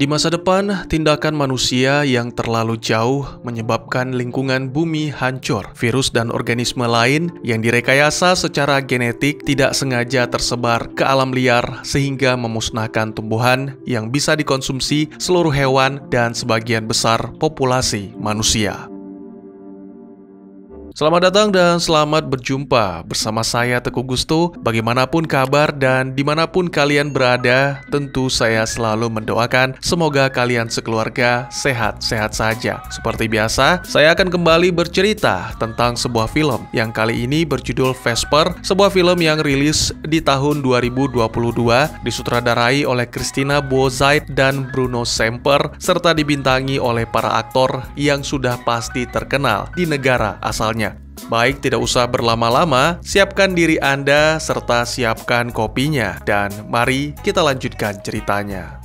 Di masa depan, tindakan manusia yang terlalu jauh menyebabkan lingkungan bumi hancur. Virus dan organisme lain yang direkayasa secara genetik tidak sengaja tersebar ke alam liar sehingga memusnahkan tumbuhan yang bisa dikonsumsi seluruh hewan dan sebagian besar populasi manusia. Selamat datang dan selamat berjumpa bersama saya Teguh Gusto. Bagaimanapun kabar dan dimanapun kalian berada, tentu saya selalu mendoakan semoga kalian sekeluarga sehat-sehat saja. Seperti biasa, saya akan kembali bercerita tentang sebuah film yang kali ini berjudul Vesper, sebuah film yang rilis di tahun 2022, disutradarai oleh Christina Buozayt dan Bruno Semper, serta dibintangi oleh para aktor yang sudah pasti terkenal di negara asalnya. Baik, tidak usah berlama-lama, siapkan diri Anda serta siapkan kopinya, dan mari kita lanjutkan ceritanya.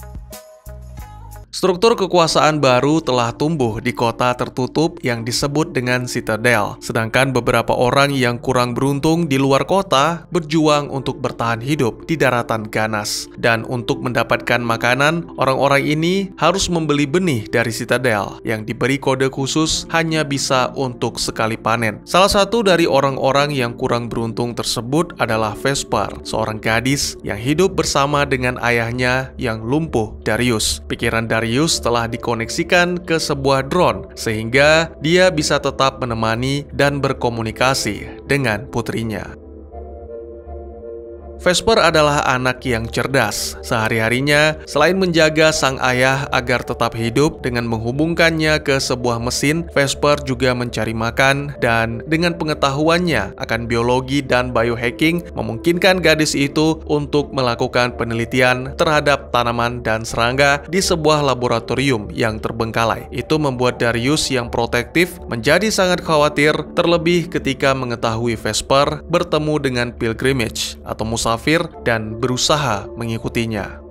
Struktur kekuasaan baru telah tumbuh di kota tertutup yang disebut dengan Citadel, sedangkan beberapa orang yang kurang beruntung di luar kota berjuang untuk bertahan hidup di daratan ganas. Dan untuk mendapatkan makanan, orang-orang ini harus membeli benih dari Citadel yang diberi kode khusus hanya bisa untuk sekali panen. Salah satu dari orang-orang yang kurang beruntung tersebut adalah Vesper, seorang gadis yang hidup bersama dengan ayahnya yang lumpuh, Darius. Pikiran Darius telah dikoneksikan ke sebuah drone sehingga dia bisa tetap menemani dan berkomunikasi dengan putrinya. Vesper adalah anak yang cerdas. Sehari-harinya, selain menjaga sang ayah agar tetap hidup dengan menghubungkannya ke sebuah mesin, Vesper juga mencari makan, dan dengan pengetahuannya akan biologi dan biohacking, memungkinkan gadis itu untuk melakukan penelitian terhadap tanaman dan serangga di sebuah laboratorium yang terbengkalai. Itu membuat Darius yang protektif menjadi sangat khawatir, terlebih ketika mengetahui Vesper bertemu dengan pilgrimage atau musafir dan berusaha mengikutinya.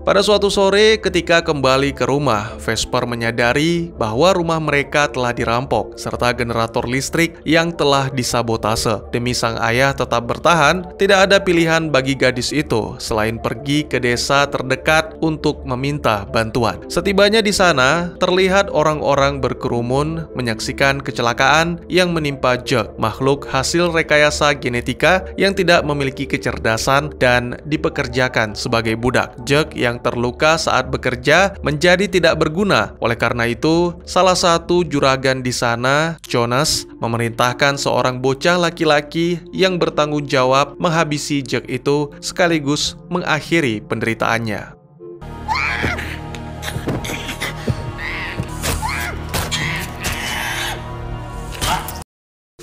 Pada suatu sore, ketika kembali ke rumah, Vesper menyadari bahwa rumah mereka telah dirampok, serta generator listrik yang telah disabotase. Demi sang ayah tetap bertahan, tidak ada pilihan bagi gadis itu selain pergi ke desa terdekat untuk meminta bantuan. Setibanya di sana, terlihat orang-orang berkerumun menyaksikan kecelakaan yang menimpa Jug, makhluk hasil rekayasa genetika yang tidak memiliki kecerdasan dan dipekerjakan sebagai budak. Jug yang terluka saat bekerja menjadi tidak berguna. Oleh karena itu, salah satu juragan di sana, Jonas, memerintahkan seorang bocah laki-laki yang bertanggung jawab menghabisi Jug itu sekaligus mengakhiri penderitaannya.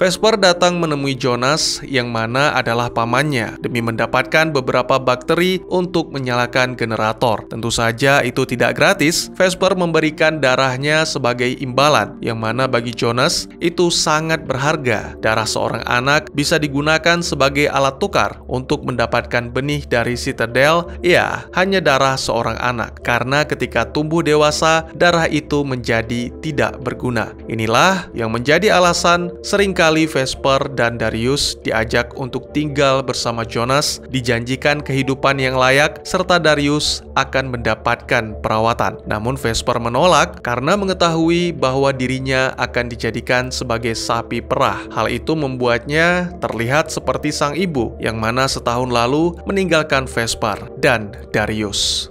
Vesper datang menemui Jonas yang mana adalah pamannya demi mendapatkan beberapa bakteri untuk menyalakan generator. Tentu saja itu tidak gratis. Vesper memberikan darahnya sebagai imbalan yang mana bagi Jonas itu sangat berharga. Darah seorang anak bisa digunakan sebagai alat tukar untuk mendapatkan benih dari Citadel, ya hanya darah seorang anak, karena ketika tumbuh dewasa darah itu menjadi tidak berguna. Inilah yang menjadi alasan seringkali Vesper dan Darius diajak untuk tinggal bersama Jonas, dijanjikan kehidupan yang layak, serta Darius akan mendapatkan perawatan. Namun Vesper menolak karena mengetahui bahwa dirinya akan dijadikan sebagai sapi perah. Hal itu membuatnya terlihat seperti sang ibu yang mana setahun lalu meninggalkan Vesper dan Darius.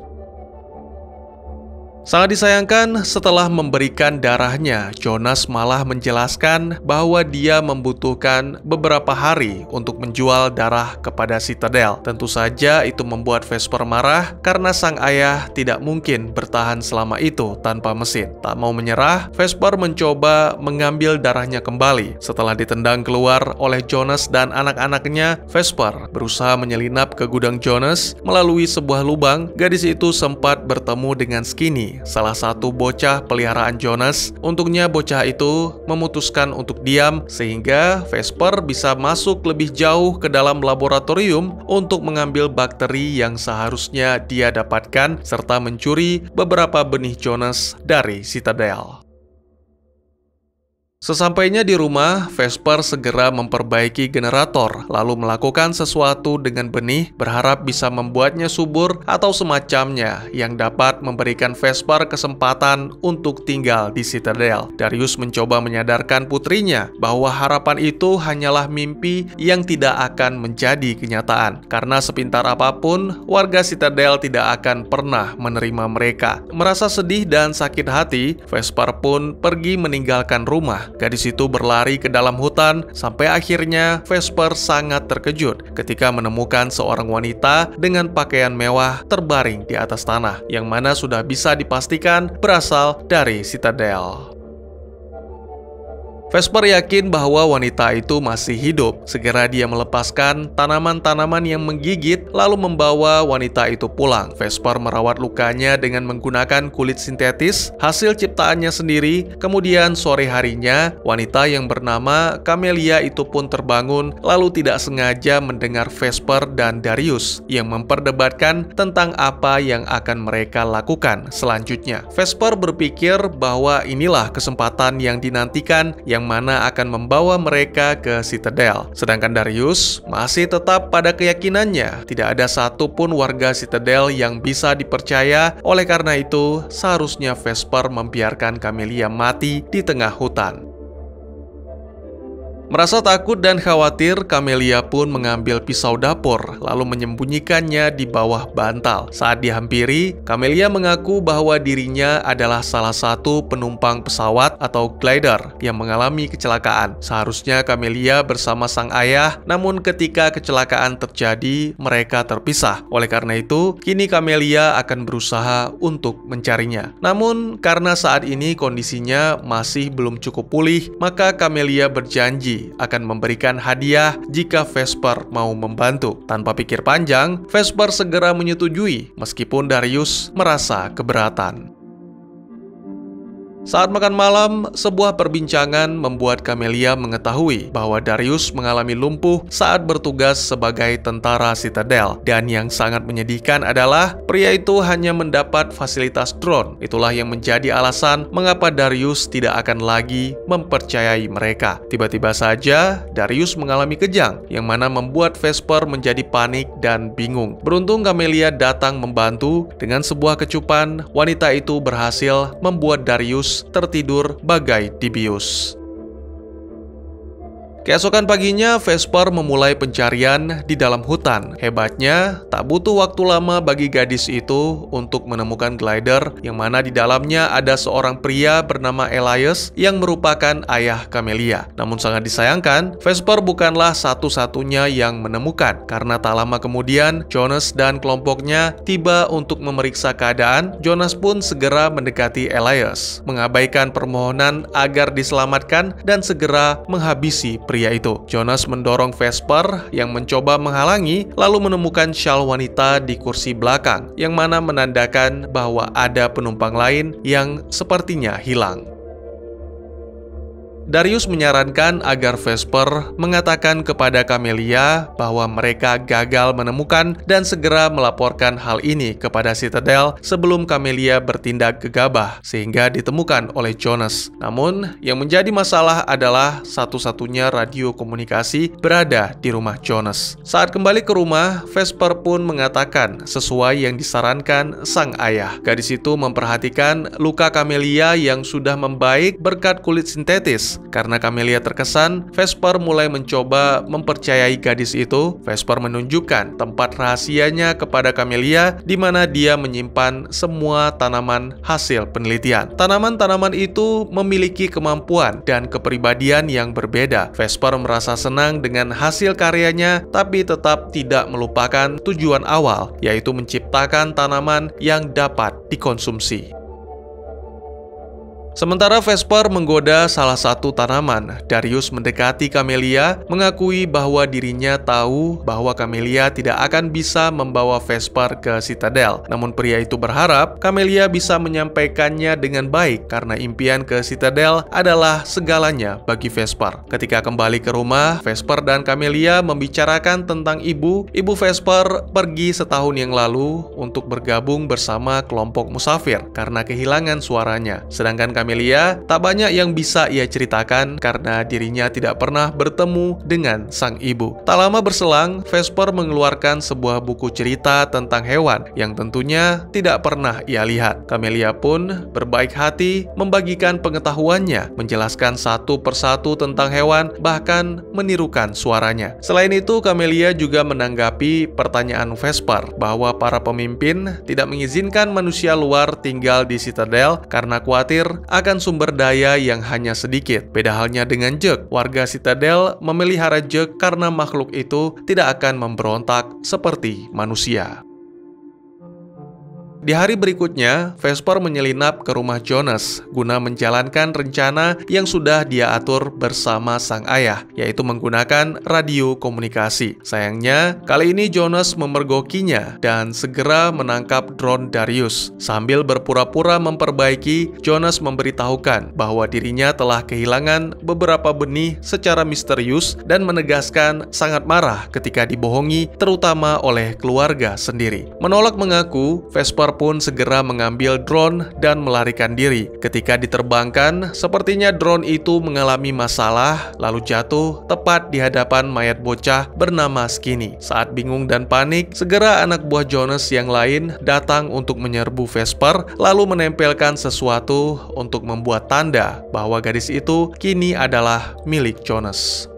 Sangat disayangkan, setelah memberikan darahnya, Jonas malah menjelaskan bahwa dia membutuhkan beberapa hari untuk menjual darah kepada Citadel. Tentu saja itu membuat Vesper marah karena sang ayah tidak mungkin bertahan selama itu tanpa mesin. Tak mau menyerah, Vesper mencoba mengambil darahnya kembali. Setelah ditendang keluar oleh Jonas dan anak-anaknya, Vesper berusaha menyelinap ke gudang Jonas. Melalui sebuah lubang, gadis itu sempat bertemu dengan Skinny, salah satu bocah peliharaan Jonas. Untungnya bocah itu memutuskan untuk diam sehingga Vesper bisa masuk lebih jauh ke dalam laboratorium untuk mengambil bakteri yang seharusnya dia dapatkan serta mencuri beberapa benih Jonas dari Citadel. Sesampainya di rumah, Vesper segera memperbaiki generator, lalu melakukan sesuatu dengan benih, berharap bisa membuatnya subur atau semacamnya yang dapat memberikan Vesper kesempatan untuk tinggal di Citadel. Darius mencoba menyadarkan putrinya bahwa harapan itu hanyalah mimpi yang tidak akan menjadi kenyataan, karena sepintar apapun, warga Citadel tidak akan pernah menerima mereka. Merasa sedih dan sakit hati, Vesper pun pergi meninggalkan rumah. Gadis itu berlari ke dalam hutan sampai akhirnya Vesper sangat terkejut ketika menemukan seorang wanita dengan pakaian mewah terbaring di atas tanah, yang mana sudah bisa dipastikan berasal dari Citadel. Vesper yakin bahwa wanita itu masih hidup. Segera dia melepaskan tanaman-tanaman yang menggigit, lalu membawa wanita itu pulang. Vesper merawat lukanya dengan menggunakan kulit sintetis, hasil ciptaannya sendiri. Kemudian sore harinya, wanita yang bernama Camelia itu pun terbangun, lalu tidak sengaja mendengar Vesper dan Darius yang memperdebatkan tentang apa yang akan mereka lakukan selanjutnya. Vesper berpikir bahwa inilah kesempatan yang dinantikan, yang mana akan membawa mereka ke Citadel. Sedangkan Darius masih tetap pada keyakinannya tidak ada satupun warga Citadel yang bisa dipercaya. Oleh karena itu, seharusnya Vesper membiarkan Camelia mati di tengah hutan. Merasa takut dan khawatir, Camelia pun mengambil pisau dapur, lalu menyembunyikannya di bawah bantal. Saat dihampiri, Camelia mengaku bahwa dirinya adalah salah satu penumpang pesawat atau glider yang mengalami kecelakaan. Seharusnya Camelia bersama sang ayah, namun ketika kecelakaan terjadi, mereka terpisah. Oleh karena itu, kini Camelia akan berusaha untuk mencarinya. Namun, karena saat ini kondisinya masih belum cukup pulih, maka Camelia berjanji akan memberikan hadiah jika Vesper mau membantu. Tanpa pikir panjang, Vesper segera menyetujui meskipun Darius merasa keberatan. Saat makan malam, sebuah perbincangan membuat Camelia mengetahui bahwa Darius mengalami lumpuh saat bertugas sebagai tentara Citadel. Dan yang sangat menyedihkan adalah pria itu hanya mendapat fasilitas drone. Itulah yang menjadi alasan mengapa Darius tidak akan lagi mempercayai mereka. Tiba-tiba saja, Darius mengalami kejang, yang mana membuat Vesper menjadi panik dan bingung. Beruntung Camelia datang membantu. Dengan sebuah kecupan, wanita itu berhasil membuat Darius tertidur bagai dibius. Keesokan paginya, Vesper memulai pencarian di dalam hutan. Hebatnya, tak butuh waktu lama bagi gadis itu untuk menemukan glider, yang mana di dalamnya ada seorang pria bernama Elias yang merupakan ayah Camelia. Namun sangat disayangkan, Vesper bukanlah satu-satunya yang menemukan, karena tak lama kemudian, Jonas dan kelompoknya tiba untuk memeriksa keadaan. Jonas pun segera mendekati Elias, mengabaikan permohonan agar diselamatkan dan segera menghabisi pria itu. Jonas mendorong Vesper yang mencoba menghalangi, lalu menemukan syal wanita di kursi belakang, yang mana menandakan bahwa ada penumpang lain yang sepertinya hilang. Darius menyarankan agar Vesper mengatakan kepada Camelia bahwa mereka gagal menemukan dan segera melaporkan hal ini kepada Citadel sebelum Camelia bertindak gegabah sehingga ditemukan oleh Jonas. Namun, yang menjadi masalah adalah satu-satunya radio komunikasi berada di rumah Jonas. Saat kembali ke rumah, Vesper pun mengatakan sesuai yang disarankan sang ayah. Gadis itu memperhatikan luka Camelia yang sudah membaik berkat kulit sintetis. Karena Camelia terkesan, Vesper mulai mencoba mempercayai gadis itu. Vesper menunjukkan tempat rahasianya kepada Camelia, di mana dia menyimpan semua tanaman hasil penelitian. Tanaman-tanaman itu memiliki kemampuan dan kepribadian yang berbeda. Vesper merasa senang dengan hasil karyanya, tapi tetap tidak melupakan tujuan awal, yaitu menciptakan tanaman yang dapat dikonsumsi. Sementara Vesper menggoda salah satu tanaman, Darius mendekati Camelia, mengakui bahwa dirinya tahu bahwa Camelia tidak akan bisa membawa Vesper ke Citadel. Namun pria itu berharap Camelia bisa menyampaikannya dengan baik karena impian ke Citadel adalah segalanya bagi Vesper. Ketika kembali ke rumah, Vesper dan Camelia membicarakan tentang ibu. Ibu Vesper pergi setahun yang lalu untuk bergabung bersama kelompok musafir karena kehilangan suaranya. Sedangkan Camelia Camelia, tak banyak yang bisa ia ceritakan karena dirinya tidak pernah bertemu dengan sang ibu. Tak lama berselang, Vesper mengeluarkan sebuah buku cerita tentang hewan yang tentunya tidak pernah ia lihat. Camelia pun berbaik hati membagikan pengetahuannya, menjelaskan satu persatu tentang hewan, bahkan menirukan suaranya. Selain itu, Camelia juga menanggapi pertanyaan Vesper bahwa para pemimpin tidak mengizinkan manusia luar tinggal di Citadel karena khawatir akan sumber daya yang hanya sedikit. Beda halnya dengan Jug, warga Citadel memelihara Jug karena makhluk itu tidak akan memberontak seperti manusia. Di hari berikutnya, Vesper menyelinap ke rumah Jonas guna menjalankan rencana yang sudah dia atur bersama sang ayah, yaitu menggunakan radio komunikasi. Sayangnya, kali ini Jonas memergokinya dan segera menangkap drone Darius. Sambil berpura-pura memperbaiki, Jonas memberitahukan bahwa dirinya telah kehilangan beberapa benih secara misterius dan menegaskan sangat marah ketika dibohongi, terutama oleh keluarga sendiri. Menolak mengaku, Vesper pun segera mengambil drone dan melarikan diri. Ketika diterbangkan, sepertinya drone itu mengalami masalah lalu jatuh tepat di hadapan mayat bocah bernama Skinny. Saat bingung dan panik, segera anak buah Jonas yang lain datang untuk menyerbu Vesper lalu menempelkan sesuatu untuk membuat tanda bahwa gadis itu kini adalah milik Jonas.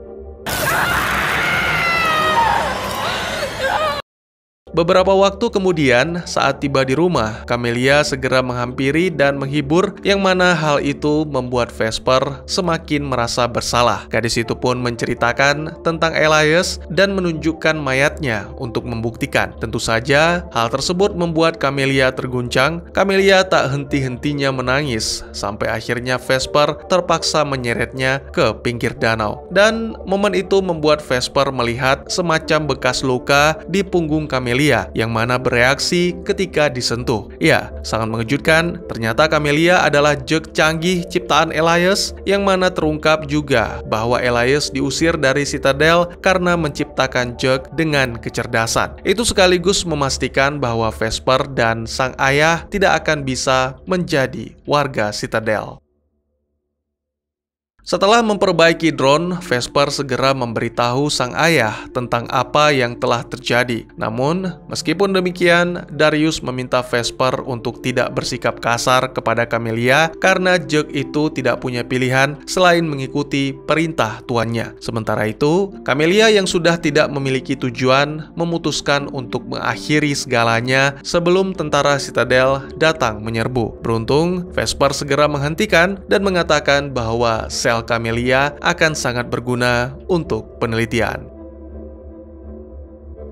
Beberapa waktu kemudian, saat tiba di rumah, Camelia segera menghampiri dan menghibur, yang mana hal itu membuat Vesper semakin merasa bersalah. Gadis itu pun menceritakan tentang Elias dan menunjukkan mayatnya untuk membuktikan. Tentu saja, hal tersebut membuat Camelia terguncang. Camelia tak henti-hentinya menangis, sampai akhirnya Vesper terpaksa menyeretnya ke pinggir danau. Dan momen itu membuat Vesper melihat semacam bekas luka di punggung Camelia, yang mana bereaksi ketika disentuh. Ya, sangat mengejutkan. Ternyata Camelia adalah Jug canggih ciptaan Elias, yang mana terungkap juga bahwa Elias diusir dari Citadel karena menciptakan Jug dengan kecerdasan. Itu sekaligus memastikan bahwa Vesper dan sang ayah tidak akan bisa menjadi warga Citadel. Setelah memperbaiki drone, Vesper segera memberitahu sang ayah tentang apa yang telah terjadi. Namun, meskipun demikian, Darius meminta Vesper untuk tidak bersikap kasar kepada Camelia karena Jug itu tidak punya pilihan selain mengikuti perintah tuannya. Sementara itu, Camelia yang sudah tidak memiliki tujuan memutuskan untuk mengakhiri segalanya sebelum tentara Citadel datang menyerbu. Beruntung, Vesper segera menghentikan dan mengatakan bahwa sel Camelia akan sangat berguna untuk penelitian.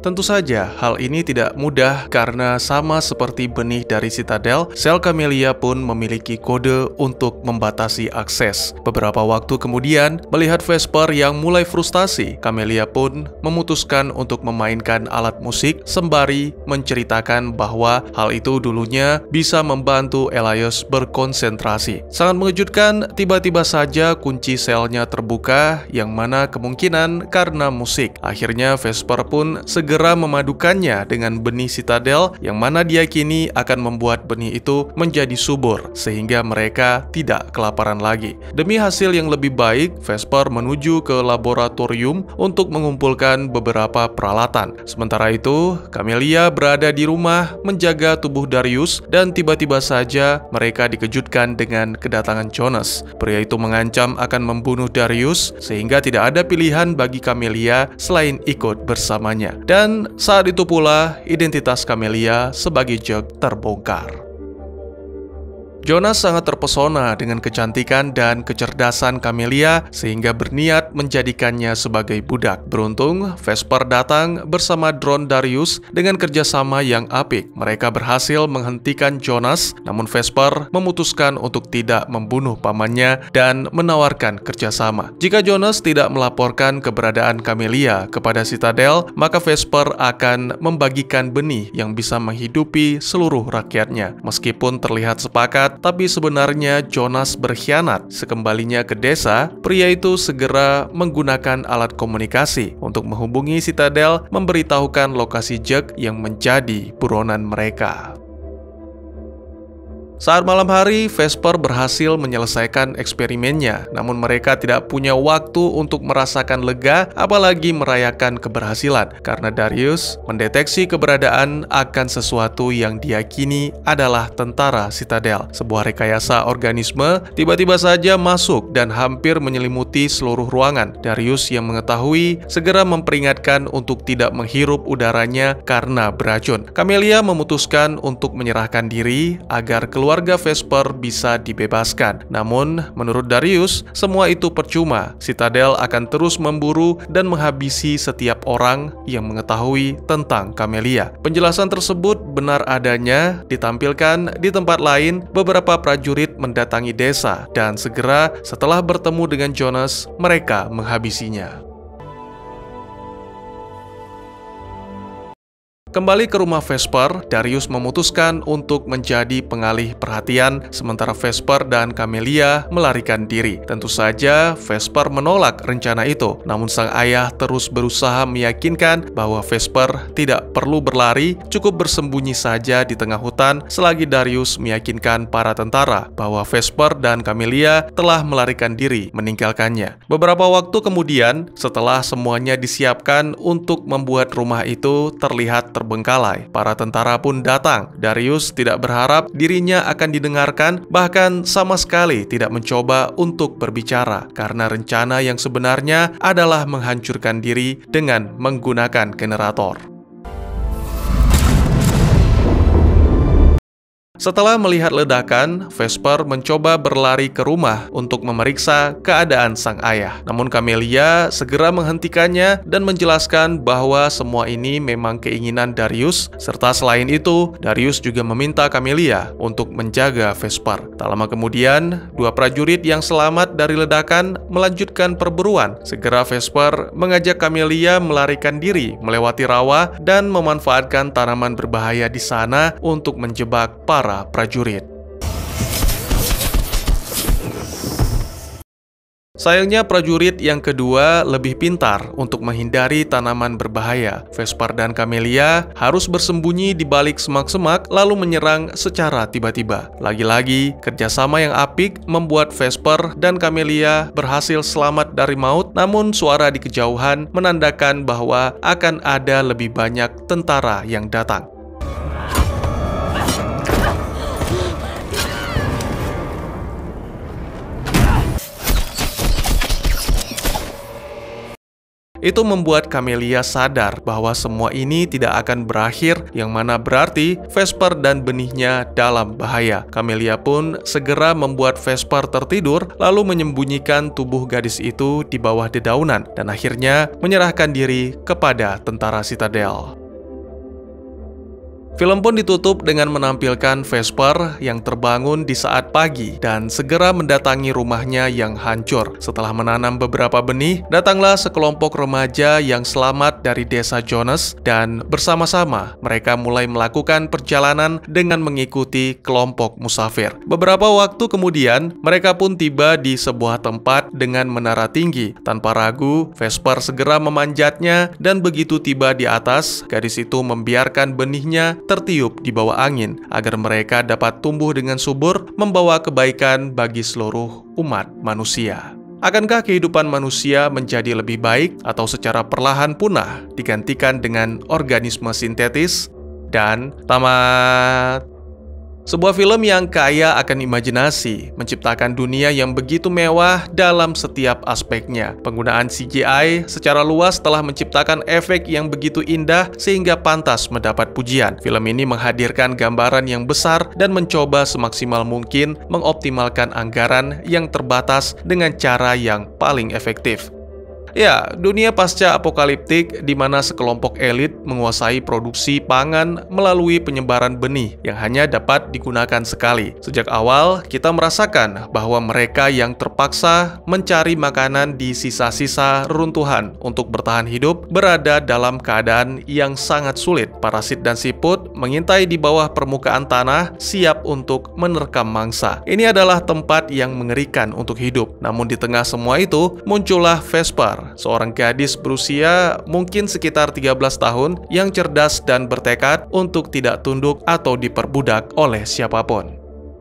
Tentu saja, hal ini tidak mudah karena sama seperti benih dari Citadel, sel Camelia pun memiliki kode untuk membatasi akses. Beberapa waktu kemudian, melihat Vesper yang mulai frustasi, Camelia pun memutuskan untuk memainkan alat musik sembari menceritakan bahwa hal itu dulunya bisa membantu Elias berkonsentrasi. Sangat mengejutkan, tiba-tiba saja kunci selnya terbuka, yang mana kemungkinan karena musik. Akhirnya Vesper pun segera memadukannya dengan benih Citadel, yang mana diyakini akan membuat benih itu menjadi subur sehingga mereka tidak kelaparan lagi. Demi hasil yang lebih baik, Vesper menuju ke laboratorium untuk mengumpulkan beberapa peralatan. Sementara itu, Camelia berada di rumah menjaga tubuh Darius, dan tiba-tiba saja mereka dikejutkan dengan kedatangan Jonas. Pria itu mengancam akan membunuh Darius sehingga tidak ada pilihan bagi Camelia selain ikut bersamanya. Dan saat itu pula, identitas Camelia sebagai Jug terbongkar. Jonas sangat terpesona dengan kecantikan dan kecerdasan Camelia sehingga berniat menjadikannya sebagai budak. Beruntung, Vesper datang bersama drone Darius dengan kerjasama yang apik. Mereka berhasil menghentikan Jonas, namun Vesper memutuskan untuk tidak membunuh pamannya dan menawarkan kerjasama. Jika Jonas tidak melaporkan keberadaan Camelia kepada Citadel, maka Vesper akan membagikan benih yang bisa menghidupi seluruh rakyatnya. Meskipun terlihat sepakat, tapi sebenarnya Jonas berkhianat. Sekembalinya ke desa, pria itu segera menggunakan alat komunikasi untuk menghubungi Citadel, memberitahukan lokasi Jug yang menjadi buronan mereka. Saat malam hari, Vesper berhasil menyelesaikan eksperimennya, namun mereka tidak punya waktu untuk merasakan lega, apalagi merayakan keberhasilan, karena Darius mendeteksi keberadaan akan sesuatu yang diyakini adalah tentara Citadel. Sebuah rekayasa organisme tiba-tiba saja masuk dan hampir menyelimuti seluruh ruangan. Darius yang mengetahui segera memperingatkan untuk tidak menghirup udaranya karena beracun. Camelia memutuskan untuk menyerahkan diri agar keluarga Vesper bisa dibebaskan. Namun, menurut Darius, semua itu percuma. Citadel akan terus memburu dan menghabisi setiap orang yang mengetahui tentang Camelia. Penjelasan tersebut benar adanya ditampilkan di tempat lain. Beberapa prajurit mendatangi desa dan segera setelah bertemu dengan Jonas, mereka menghabisinya. Kembali ke rumah Vesper, Darius memutuskan untuk menjadi pengalih perhatian, sementara Vesper dan Camelia melarikan diri. Tentu saja, Vesper menolak rencana itu, namun sang ayah terus berusaha meyakinkan bahwa Vesper tidak perlu berlari, cukup bersembunyi saja di tengah hutan, selagi Darius meyakinkan para tentara bahwa Vesper dan Camelia telah melarikan diri meninggalkannya. Beberapa waktu kemudian, setelah semuanya disiapkan untuk membuat rumah itu terlihat terbengkalai, para tentara pun datang. Darius tidak berharap dirinya akan didengarkan, bahkan sama sekali tidak mencoba untuk berbicara, karena rencana yang sebenarnya adalah menghancurkan diri dengan menggunakan generator. Setelah melihat ledakan, Vesper mencoba berlari ke rumah untuk memeriksa keadaan sang ayah. Namun Camelia segera menghentikannya dan menjelaskan bahwa semua ini memang keinginan Darius, serta selain itu, Darius juga meminta Camelia untuk menjaga Vesper. Tak lama kemudian, dua prajurit yang selamat dari ledakan melanjutkan perburuan. Segera Vesper mengajak Camelia melarikan diri melewati rawa dan memanfaatkan tanaman berbahaya di sana untuk menjebak para prajurit. Sayangnya prajurit yang kedua lebih pintar untuk menghindari tanaman berbahaya. Vesper dan Camelia harus bersembunyi di balik semak-semak lalu menyerang secara tiba-tiba. Lagi-lagi, kerjasama yang apik membuat Vesper dan Camelia berhasil selamat dari maut, namun suara di kejauhan menandakan bahwa akan ada lebih banyak tentara yang datang. Itu membuat Camelia sadar bahwa semua ini tidak akan berakhir, yang mana berarti Vesper dan benihnya dalam bahaya. Camelia pun segera membuat Vesper tertidur, lalu menyembunyikan tubuh gadis itu di bawah dedaunan, dan akhirnya menyerahkan diri kepada tentara Citadel. Film pun ditutup dengan menampilkan Vesper yang terbangun di saat pagi dan segera mendatangi rumahnya yang hancur. Setelah menanam beberapa benih, datanglah sekelompok remaja yang selamat dari desa Jonas dan bersama-sama mereka mulai melakukan perjalanan dengan mengikuti kelompok musafir. Beberapa waktu kemudian, mereka pun tiba di sebuah tempat dengan menara tinggi. Tanpa ragu, Vesper segera memanjatnya dan begitu tiba di atas, gadis itu membiarkan benihnya tertiup di bawah angin agar mereka dapat tumbuh dengan subur, membawa kebaikan bagi seluruh umat manusia. Akankah kehidupan manusia menjadi lebih baik atau secara perlahan punah digantikan dengan organisme sintetis? Dan tamat. Sebuah film yang kaya akan imajinasi, menciptakan dunia yang begitu mewah dalam setiap aspeknya. Penggunaan CGI secara luas telah menciptakan efek yang begitu indah sehingga pantas mendapat pujian. Film ini menghadirkan gambaran yang besar dan mencoba semaksimal mungkin mengoptimalkan anggaran yang terbatas dengan cara yang paling efektif. Ya, dunia pasca apokaliptik di mana sekelompok elit menguasai produksi pangan melalui penyebaran benih yang hanya dapat digunakan sekali. Sejak awal, kita merasakan bahwa mereka yang terpaksa mencari makanan di sisa-sisa reruntuhan untuk bertahan hidup berada dalam keadaan yang sangat sulit. Parasit dan siput mengintai di bawah permukaan tanah siap untuk menerkam mangsa. Ini adalah tempat yang mengerikan untuk hidup. Namun di tengah semua itu, muncullah Vesper, seorang gadis berusia mungkin sekitar 13 tahun yang cerdas dan bertekad untuk tidak tunduk atau diperbudak oleh siapapun.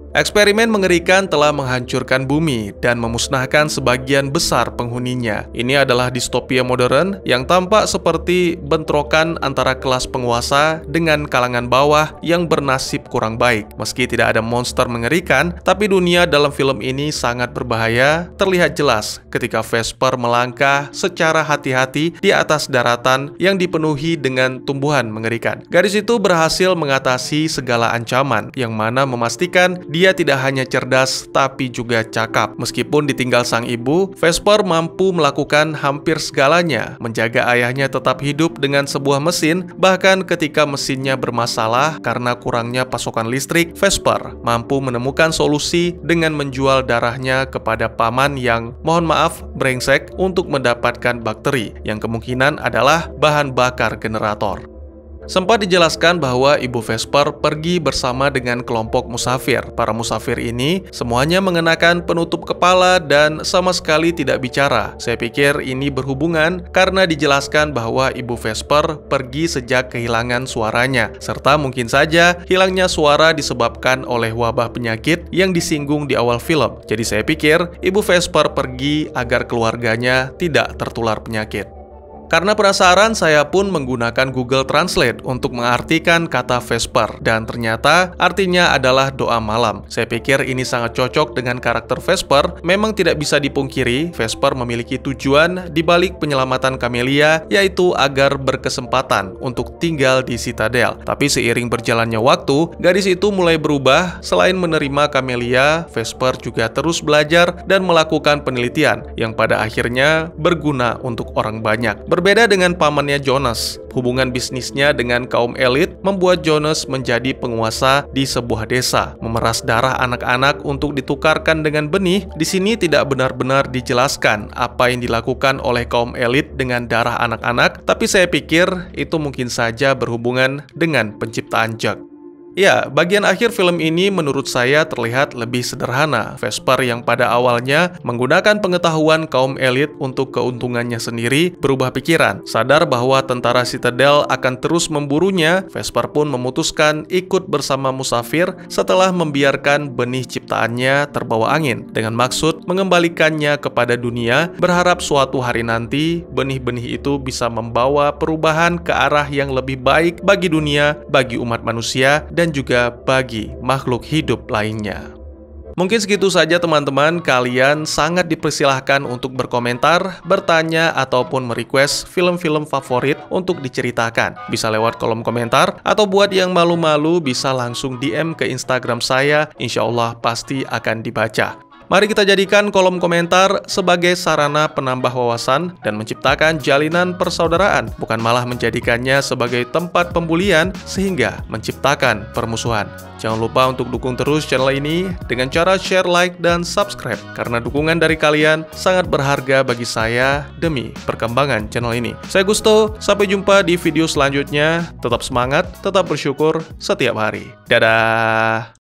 Eksperimen mengerikan telah menghancurkan bumi dan memusnahkan sebagian besar penghuninya. Ini adalah distopia modern yang tampak seperti bentrokan antara kelas penguasa dengan kalangan bawah yang bernasib kurang baik. Meski tidak ada monster mengerikan, tapi dunia dalam film ini sangat berbahaya, terlihat jelas ketika Vesper melangkah secara hati-hati di atas daratan yang dipenuhi dengan tumbuhan mengerikan. Gadis itu berhasil mengatasi segala ancaman, yang mana memastikan dia tidak hanya cerdas, tapi juga cakap. Meskipun ditinggal sang ibu, Vesper mampu melakukan hampir segalanya, menjaga ayahnya tetap hidup dengan sebuah mesin, bahkan ketika mesinnya bermasalah karena kurangnya pasokan listrik, Vesper mampu menemukan solusi dengan menjual darahnya kepada paman yang, mohon maaf, brengsek untuk mendapatkan bakteri, yang kemungkinan adalah bahan bakar generator. Sempat dijelaskan bahwa Ibu Vesper pergi bersama dengan kelompok musafir. Para musafir ini semuanya mengenakan penutup kepala dan sama sekali tidak bicara. Saya pikir ini berhubungan karena dijelaskan bahwa Ibu Vesper pergi sejak kehilangan suaranya, serta mungkin saja hilangnya suara disebabkan oleh wabah penyakit yang disinggung di awal film. Jadi saya pikir Ibu Vesper pergi agar keluarganya tidak tertular penyakit. Karena penasaran, saya pun menggunakan Google Translate untuk mengartikan kata Vesper, dan ternyata artinya adalah doa malam. Saya pikir ini sangat cocok dengan karakter Vesper. Memang tidak bisa dipungkiri, Vesper memiliki tujuan di balik penyelamatan Camellia, yaitu agar berkesempatan untuk tinggal di Citadel. Tapi seiring berjalannya waktu, gadis itu mulai berubah. Selain menerima Camellia, Vesper juga terus belajar dan melakukan penelitian yang pada akhirnya berguna untuk orang banyak. Berbeda dengan pamannya Jonas, hubungan bisnisnya dengan kaum elit membuat Jonas menjadi penguasa di sebuah desa, memeras darah anak-anak untuk ditukarkan dengan benih. Di sini tidak benar-benar dijelaskan apa yang dilakukan oleh kaum elit dengan darah anak-anak, tapi saya pikir itu mungkin saja berhubungan dengan penciptaan Jack. Ya, bagian akhir film ini menurut saya terlihat lebih sederhana. Vesper yang pada awalnya menggunakan pengetahuan kaum elit untuk keuntungannya sendiri berubah pikiran. Sadar bahwa tentara Citadel akan terus memburunya, Vesper pun memutuskan ikut bersama musafir setelah membiarkan benih ciptaannya terbawa angin, dengan maksud mengembalikannya kepada dunia, berharap suatu hari nanti benih-benih itu bisa membawa perubahan ke arah yang lebih baik bagi dunia, bagi umat manusia, dan juga bagi makhluk hidup lainnya. Mungkin segitu saja teman-teman. Kalian sangat dipersilahkan untuk berkomentar, bertanya, ataupun merequest film-film favorit untuk diceritakan. Bisa lewat kolom komentar, atau buat yang malu-malu bisa langsung DM ke Instagram saya. Insya Allah pasti akan dibaca. Mari kita jadikan kolom komentar sebagai sarana penambah wawasan dan menciptakan jalinan persaudaraan, bukan malah menjadikannya sebagai tempat pembulian sehingga menciptakan permusuhan. Jangan lupa untuk dukung terus channel ini dengan cara share, like, dan subscribe, karena dukungan dari kalian sangat berharga bagi saya demi perkembangan channel ini. Saya Gusto, sampai jumpa di video selanjutnya. Tetap semangat, tetap bersyukur setiap hari. Dadah!